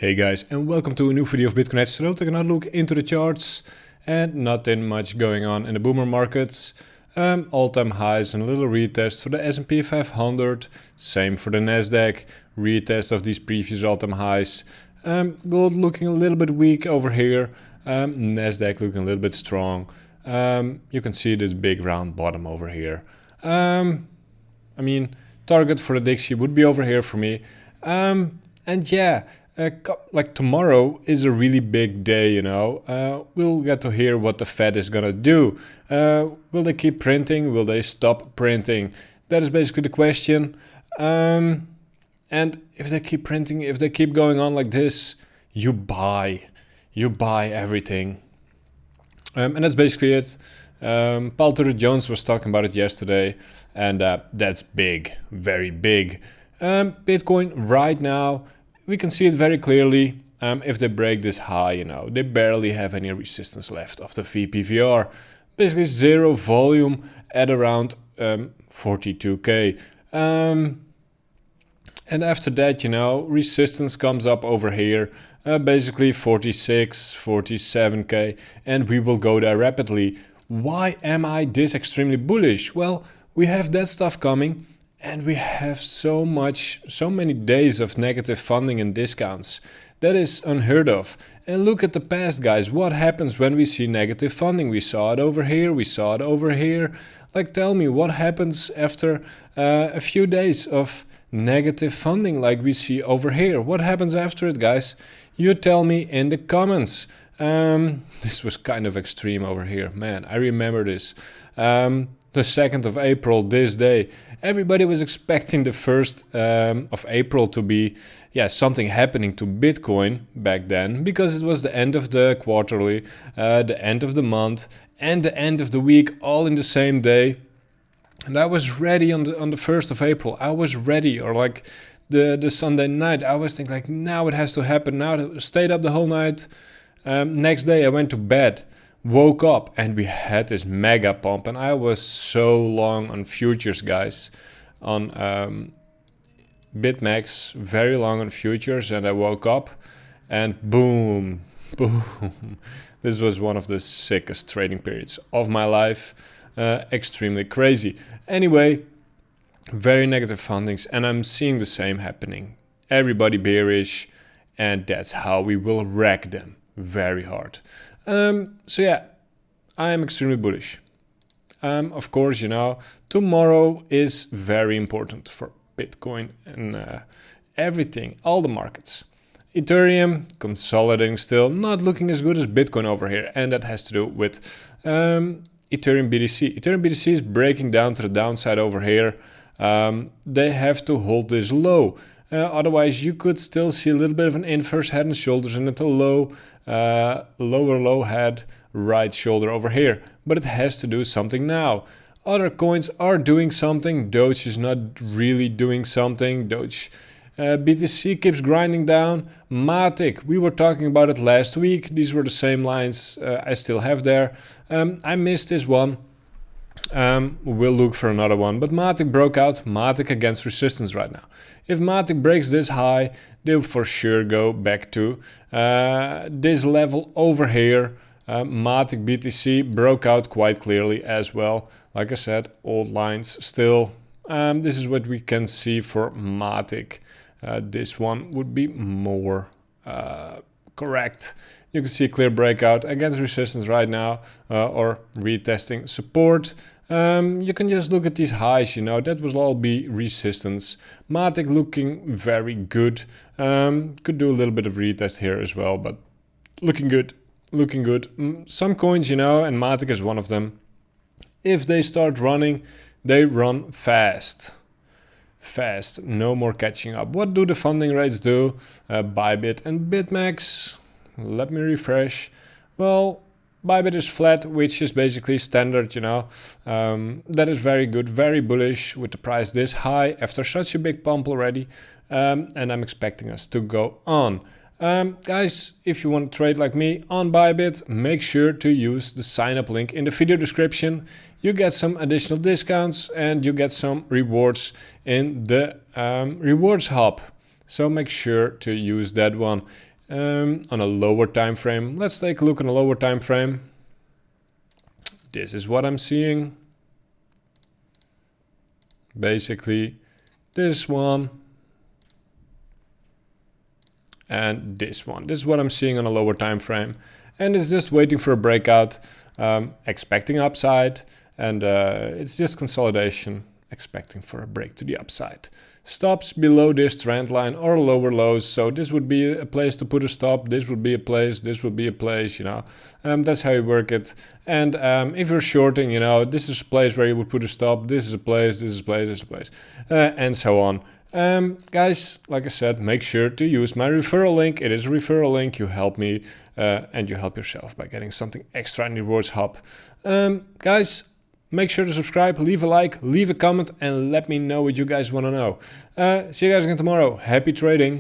Hey guys, and welcome to a new video of Bitcoin. So we'll take another look into the charts, and nothing much going on in the boomer markets. All-time highs and a little retest for the S&P 500. Same for the Nasdaq. Retest of these previous all-time highs. Gold looking a little bit weak over here. Nasdaq looking a little bit strong. You can see this big round bottom over here. I mean, target for the Dixie would be over here for me. And yeah. Like tomorrow is a really big day, you know. We'll get to hear what the Fed is gonna do. Will they keep printing? Will they stop printing? That is basically the question. And if they keep printing, if they keep going on like this, you buy everything. And that's basically it. Paul Tudor Jones was talking about it yesterday, and that's big, very big. Bitcoin right now, we can see it very clearly. If they break this high, you know, they barely have any resistance left of the VPVR. Basically zero volume at around 42k. And after that, you know, resistance comes up over here, basically 46, 47k, and we will go there rapidly. Why am I this extremely bullish? Well, we have that stuff coming. And we have so many days of negative funding and discounts. That is unheard of. And look at the past, guys. What happens when we see negative funding? We saw it over here, we saw it over here. Like, tell me, what happens after a few days of negative funding like we see over here? What happens after it, guys? You tell me in the comments. This was kind of extreme over here. Man, I remember this. The 2nd of April, this day, everybody was expecting the 1st of April to be, something happening to Bitcoin back then, because it was the end of the quarterly, the end of the month, and the end of the week, all in the same day. And I was ready on the 1st of April. I was ready, or like the Sunday night. I was thinking like, now it has to happen. Now I stayed up the whole night. Next day I went to bed. Woke up and we had this mega pump, and I was so long on futures, guys, on BitMEX, very long on futures, and I woke up and boom, this was one of the sickest trading periods of my life. Extremely crazy. Anyway, very negative fundings, and I'm seeing the same happening. Everybody bearish, and that's how we will wreck them very hard. So yeah, I am extremely bullish. Of course, you know, tomorrow is very important for Bitcoin and everything, all the markets. Ethereum consolidating still, not looking as good as Bitcoin over here, and that has to do with Ethereum BTC. Ethereum BTC is breaking down to the downside over here. They have to hold this low. Otherwise, you could still see a little bit of an inverse head and shoulders, and at a lower low head, right shoulder over here. But it has to do something now. Other coins are doing something. Doge is not really doing something. Doge BTC keeps grinding down. Matic, we were talking about it last week. These were the same lines I still have there. I missed this one. We'll look for another one, but Matic broke out. Matic against resistance right now. If Matic breaks this high, they'll for sure go back to this level over here. Matic BTC broke out quite clearly as well. Like I said, old lines still. This is what we can see for Matic. This one would be more correct. You can see a clear breakout against resistance right now, or retesting support. You can just look at these highs, you know, that will all be resistance. Matic looking very good. Could do a little bit of retest here as well, but looking good, looking good. Some coins, you know, and Matic is one of them. If they start running, they run fast. Fast, no more catching up. What do the funding rates do? Bybit and BitMEX. Let me refresh. Well, Bybit is flat, which is basically standard, you know. That is very good, very bullish with the price this high after such a big pump already. And I'm expecting us to go on. Guys, if you want to trade like me on Bybit, make sure to use the sign up link in the video description. You get some additional discounts and you get some rewards in the rewards hub. So make sure to use that one on a lower time frame. Let's take a look on a lower time frame. This is what I'm seeing. Basically this one and this one. This is what I'm seeing on a lower time frame, and it's just waiting for a breakout, expecting upside, and it's just consolidation, expecting for a break to the upside. Stops below this trend line or lower lows, so this would be a place to put a stop, this would be a place, this would be a place, you know. That's how you work it. And if you're shorting, you know, this is a place where you would put a stop, this is a place, this is a place, this is a place, and so on. Guys, like I said, make sure to use my referral link. It is a referral link. You help me and you help yourself by getting something extra in the rewards hub. Guys, make sure to subscribe, leave a like, leave a comment, and let me know what you guys want to know. See you guys again tomorrow. Happy trading.